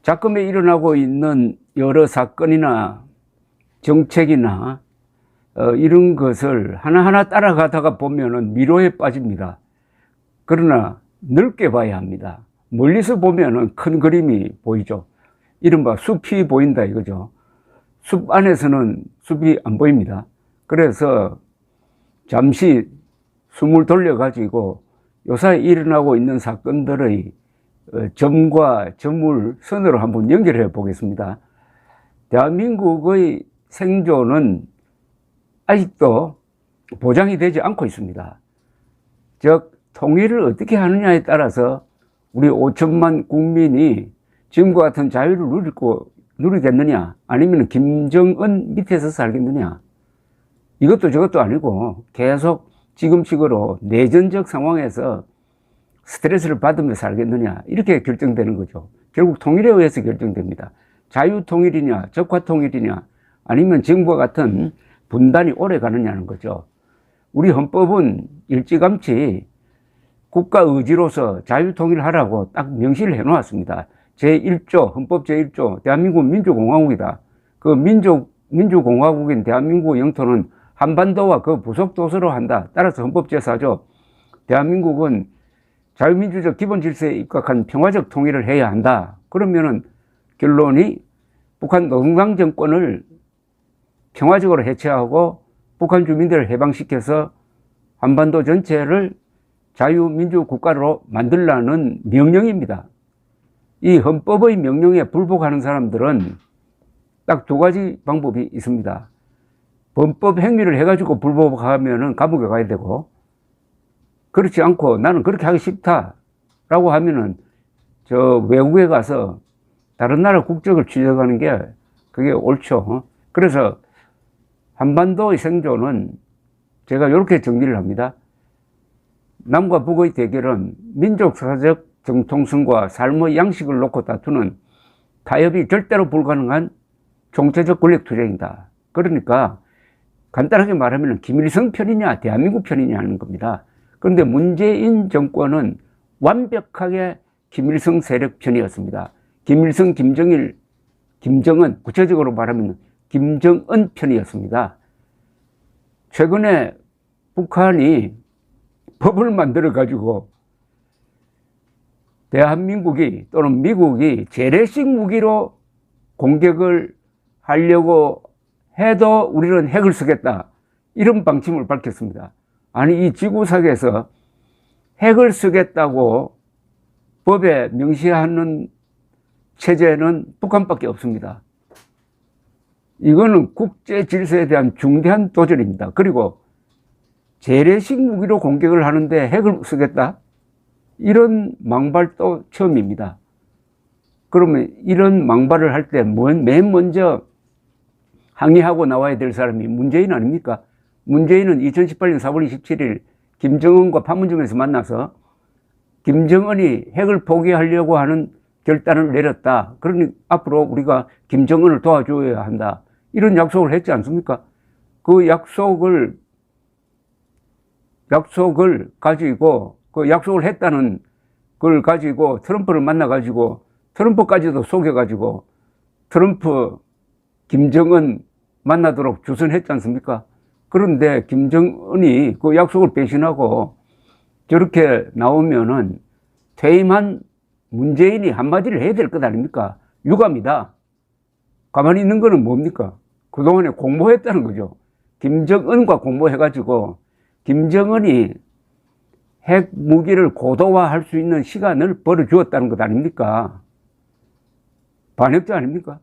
작금에 일어나고 있는 여러 사건이나 정책이나 이런 것을 하나하나 따라가다가 보면은 미로에 빠집니다. 그러나 넓게 봐야 합니다. 멀리서 보면은 큰 그림이 보이죠. 이른바 숲이 보인다 이거죠. 숲 안에서는 숲이 안 보입니다. 그래서 잠시 숨을 돌려가지고 요사이 일어나고 있는 사건들의 점과 점을 선으로 한번 연결해 보겠습니다. 대한민국의 생존은 아직도 보장이 되지 않고 있습니다. 즉 통일을 어떻게 하느냐에 따라서 우리 5천만 국민이 지금과 같은 자유를 누리겠느냐, 아니면 김정은 밑에서 살겠느냐, 이것도 저것도 아니고 계속 지금식으로 내전적 상황에서 스트레스를 받으며 살겠느냐, 이렇게 결정되는 거죠. 결국 통일에 의해서 결정됩니다. 자유통일이냐 적화통일이냐, 아니면 지금과 같은 분단이 오래 가느냐는 거죠. 우리 헌법은 일찌감치 국가 의지로서 자유통일하라고 딱 명시를 해 놓았습니다. 제1조, 헌법 제1조, 대한민국 민주공화국이다. 그 민주공화국인 대한민국 영토는 한반도와 그 부속 도서로 한다. 따라서 헌법 제4조, 대한민국은 자유민주적 기본 질서에 입각한 평화적 통일을 해야 한다. 그러면은 결론이 북한 노동당 정권을 평화적으로 해체하고 북한 주민들을 해방시켜서 한반도 전체를 자유민주 국가로 만들라는 명령입니다. 이 헌법의 명령에 불복하는 사람들은 딱 두 가지 방법이 있습니다. 범법 행위를 해가지고 불복하면은 감옥에 가야 되고, 그렇지 않고 나는 그렇게 하기 싫다라고 하면은 저 외국에 가서 다른 나라 국적을 취득하는 게 그게 옳죠. 그래서 한반도의 생존은 제가 이렇게 정리를 합니다. 남과 북의 대결은 민족사적 정통성과 삶의 양식을 놓고 다투는 타협이 절대로 불가능한 총체적 권력투쟁이다. 그러니까 간단하게 말하면 김일성 편이냐 대한민국 편이냐 하는 겁니다. 그런데 문재인 정권은 완벽하게 김일성 세력 편이었습니다. 김일성, 김정일, 김정은, 구체적으로 말하면 김정은 편이었습니다. 최근에 북한이 법을 만들어 가지고 대한민국이 또는 미국이 재래식 무기로 공격을 하려고 해도 우리는 핵을 쓰겠다, 이런 방침을 밝혔습니다. 아니, 이 지구상에서 핵을 쓰겠다고 법에 명시하는 체제는 북한밖에 없습니다. 이거는 국제 질서에 대한 중대한 도전입니다. 그리고 재래식 무기로 공격을 하는데 핵을 쓰겠다? 이런 망발도 처음입니다. 그러면 이런 망발을 할 때 맨 먼저 항의하고 나와야 될 사람이 문재인 아닙니까? 문재인은 2018년 4월 27일 김정은과 판문점에서 만나서 김정은이 핵을 포기하려고 하는 결단을 내렸다. 그러니 앞으로 우리가 김정은을 도와줘야 한다, 이런 약속을 했지 않습니까? 그 약속을 가지고, 그 약속을 했다는 걸 가지고 트럼프를 만나가지고 트럼프까지도 속여가지고 트럼프, 김정은 만나도록 주선했지 않습니까? 그런데 김정은이 그 약속을 배신하고 저렇게 나오면은 퇴임한 문재인이 한마디를 해야 될 것 아닙니까? 유감이다. 가만히 있는 거는 뭡니까? 그동안에 공모했다는 거죠. 김정은과 공모해가지고 김정은이 핵 무기를 고도화할 수 있는 시간을 벌어주었다는 것 아닙니까? 반역자 아닙니까?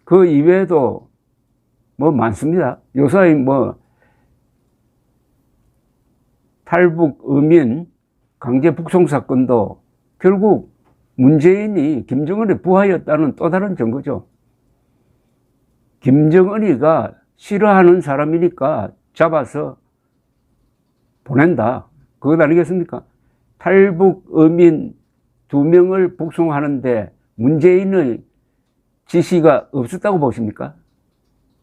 그 이외에도 뭐 많습니다. 요사이 탈북 어민 강제 북송 사건도 결국 문재인이 김정은의 부하였다는 또 다른 증거죠. 김정은이가 싫어하는 사람이니까 잡아서 보낸다, 그것 아니겠습니까? 탈북 어민 2명을 북송하는데 문재인의 지시가 없었다고 보십니까?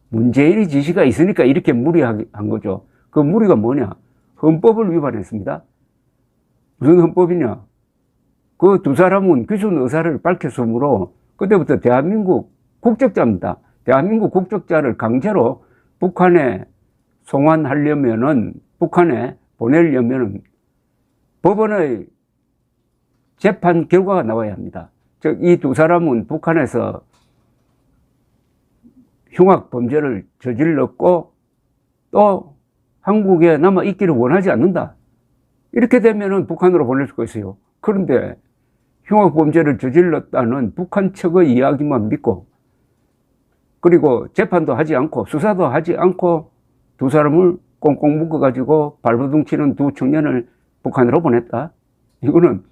문재인의 지시가 있으니까 이렇게 무리한 거죠. 그 무리가 뭐냐? 헌법을 위반했습니다. 무슨 헌법이냐? 그 그 두 사람은 귀순 의사를 밝혔으므로 그때부터 대한민국 국적자입니다. 대한민국 국적자를 강제로 북한에 송환하려면은, 북한에 보내려면은 법원의 재판 결과가 나와야 합니다. 즉, 이 두 사람은 북한에서 흉악 범죄를 저질렀고 또 한국에 남아 있기를 원하지 않는다. 이렇게 되면은 북한으로 보낼 수가 있어요. 그런데 흉악 범죄를 저질렀다는 북한 측의 이야기만 믿고, 그리고 재판도 하지 않고 수사도 하지 않고 두 사람을 꽁꽁 묶어가지고 발버둥 치는 두 청년을 북한으로 보냈다. 이거는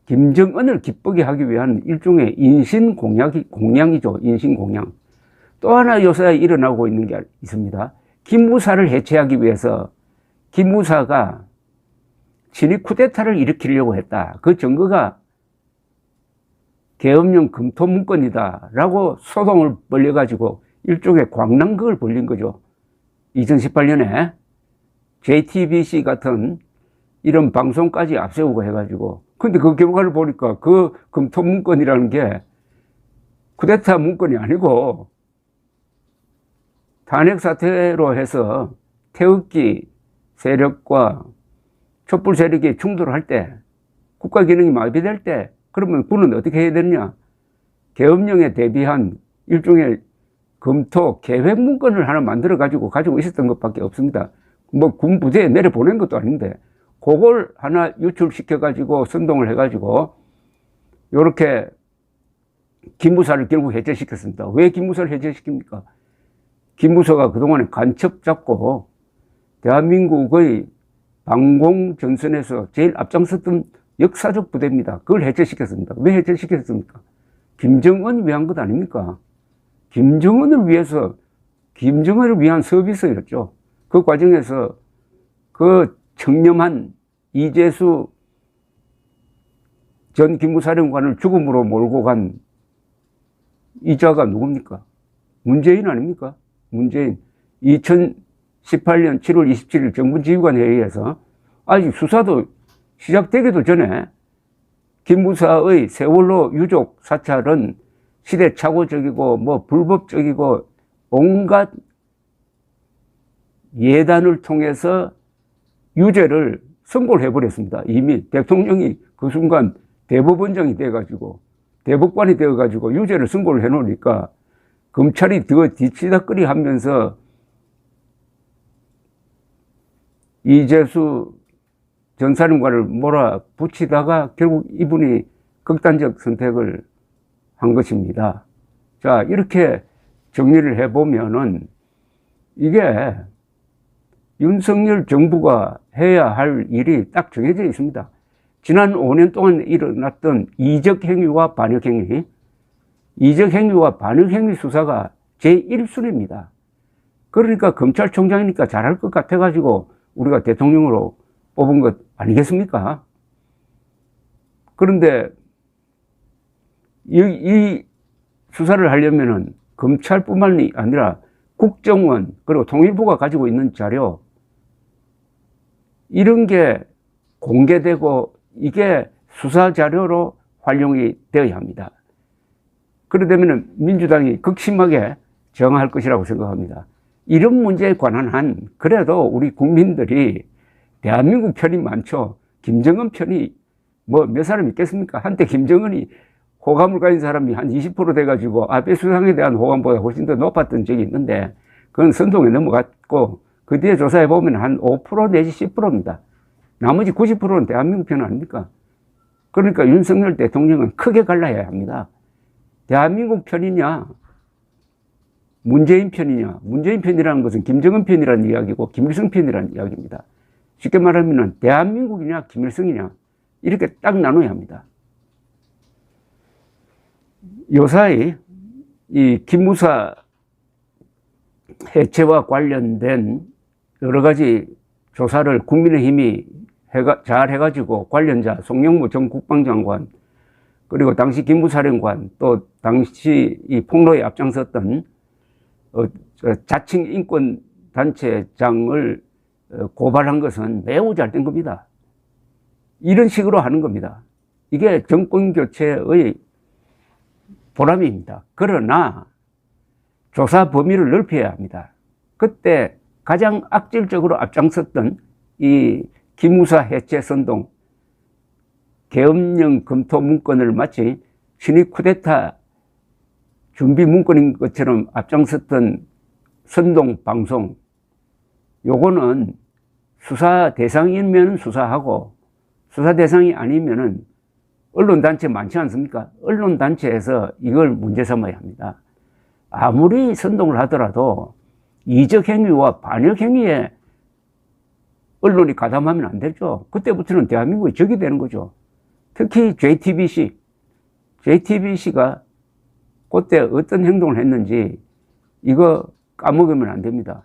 김정은을 기쁘게 하기 위한 일종의 인신공양이죠. 인신공양. 또 하나 요새 일어나고 있는 게 있습니다. 김무사를 해체하기 위해서 김무사가 친위 쿠데타를 일으키려고 했다. 그 증거가 계엄령 검토 문건이다 라고 소송을 벌려가지고 일종의 광란극을 벌린 거죠. 2018년에 JTBC 같은 이런 방송까지 앞세우고 해가지고. 근데 그 결과를 보니까 그 검토 문건이라는 게 쿠데타 문건이 아니고 탄핵 사태로 해서 태극기 세력과 촛불 세력이 충돌할 때, 국가 기능이 마비될 때, 그러면 군은 어떻게 해야 되느냐? 계엄령에 대비한 일종의 검토 계획 문건을 하나 만들어 가지고 있었던 것밖에 없습니다. 뭐 군 부대에 내려보낸 것도 아닌데 그걸 하나 유출시켜 가지고 선동을 해 가지고 요렇게 김무사를 결국 해체시켰습니다. 왜 김무사를 해체시킵니까? 김무사가 그동안에 간첩 잡고 대한민국의 방공 전선에서 제일 앞장섰던 역사적 부대입니다. 그걸 해체시켰습니다. 왜 해체시켰습니까? 김정은을 위한 것 아닙니까? 김정은을 위해서, 김정은을 위한 서비스였죠. 그 과정에서 그 청렴한 이재수 전 기무사령관을 죽음으로 몰고 간 이자가 누굽니까? 문재인 아닙니까? 문재인. 2018년 7월 27일 정부지휘관 회의에서 아직 수사도 시작되기도 전에 김무사의 세월호 유족 사찰은 시대착오적이고 뭐 불법적이고 온갖 예단을 통해서 유죄를 선고를 해버렸습니다. 이미 대통령이 그 순간 대법원장이 돼가지고 대법관이 되어가지고 유죄를 선고를 해놓으니까 검찰이 더 뒤치다거리 하면서 이재수 전 사령관을 몰아붙이다가 결국 이분이 극단적 선택을 한 것입니다. 자, 이렇게 정리를 해보면은 이게 윤석열 정부가 해야 할 일이 딱 정해져 있습니다. 지난 5년 동안 일어났던 이적행위와 반역행위, 이적행위와 반역행위 수사가 제1순위입니다. 그러니까 검찰총장이니까 잘할 것 같아가지고 우리가 대통령으로 뽑은 것 아니겠습니까? 그런데 이 수사를 하려면은 검찰뿐만이 아니라 국정원 그리고 통일부가 가지고 있는 자료 이런 게 공개되고 이게 수사 자료로 활용이 되어야 합니다. 그러려면 민주당이 극심하게 저항할 것이라고 생각합니다. 이런 문제에 관한 한 그래도 우리 국민들이 대한민국 편이 많죠. 김정은 편이 뭐 몇 사람 있겠습니까? 한때 김정은이 호감을 가진 사람이 한 20% 돼가지고 아베 수상에 대한 호감보다 훨씬 더 높았던 적이 있는데 그건 선동에 넘어갔고 그 뒤에 조사해 보면 한 5% 내지 10%입니다. 나머지 90%는 대한민국 편 아닙니까? 그러니까 윤석열 대통령은 크게 갈라야 합니다. 대한민국 편이냐 문재인 편이냐. 문재인 편이라는 것은 김정은 편이라는 이야기고 김일성 편이라는 이야기입니다. 쉽게 말하면 대한민국이냐 김일성이냐 이렇게 딱 나눠야 합니다. 요사이 이 김무사 해체와 관련된 여러 가지 조사를 국민의힘이 잘 해가지고 관련자 송영무 전 국방장관 그리고 당시 김무사령관 또 당시 이 폭로에 앞장섰던 자칭 인권단체장을 고발한 것은 매우 잘된 겁니다. 이런 식으로 하는 겁니다. 이게 정권 교체의 보람입니다. 그러나 조사 범위를 넓혀야 합니다. 그때 가장 악질적으로 앞장섰던 이 기무사 해체 선동, 계엄령 검토 문건을 마치 신입 쿠데타 준비 문건인 것처럼 앞장섰던 선동 방송, 요거는 수사 대상이면 수사하고 수사 대상이 아니면은 언론단체 많지 않습니까? 언론단체에서 이걸 문제 삼아야 합니다. 아무리 선동을 하더라도 이적 행위와 반역 행위에 언론이 가담하면 안 되죠. 그때부터는 대한민국이 적이 되는 거죠. 특히 JTBC가 그때 어떤 행동을 했는지 이거 까먹으면 안 됩니다.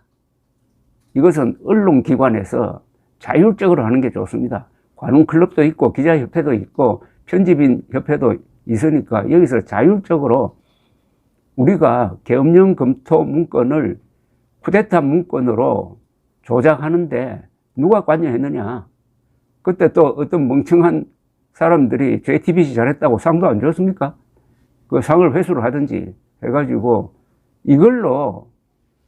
이것은 언론기관에서 자율적으로 하는 게 좋습니다. 관훈클럽도 있고 기자협회도 있고 편집인 협회도 있으니까 여기서 자율적으로 우리가 계엄령 검토 문건을 쿠데타 문건으로 조작하는데 누가 관여했느냐. 그때 또 어떤 멍청한 사람들이 JTBC 잘했다고 상도 안 줬습니까? 그 상을 회수를 하든지 해가지고 이걸로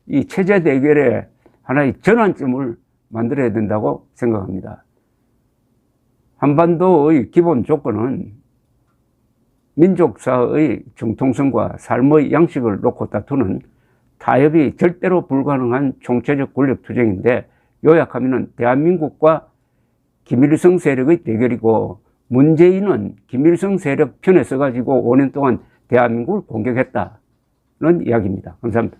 이 체제 대결의 하나의 전환점을 만들어야 된다고 생각합니다. 한반도의 기본 조건은 민족사의 정통성과 삶의 양식을 놓고 다투는 타협이 절대로 불가능한 총체적 권력투쟁인데, 요약하면 대한민국과 김일성 세력의 대결이고, 문재인은 김일성 세력 편에 서가지고 5년 동안 대한민국을 공격했다는 이야기입니다. 감사합니다.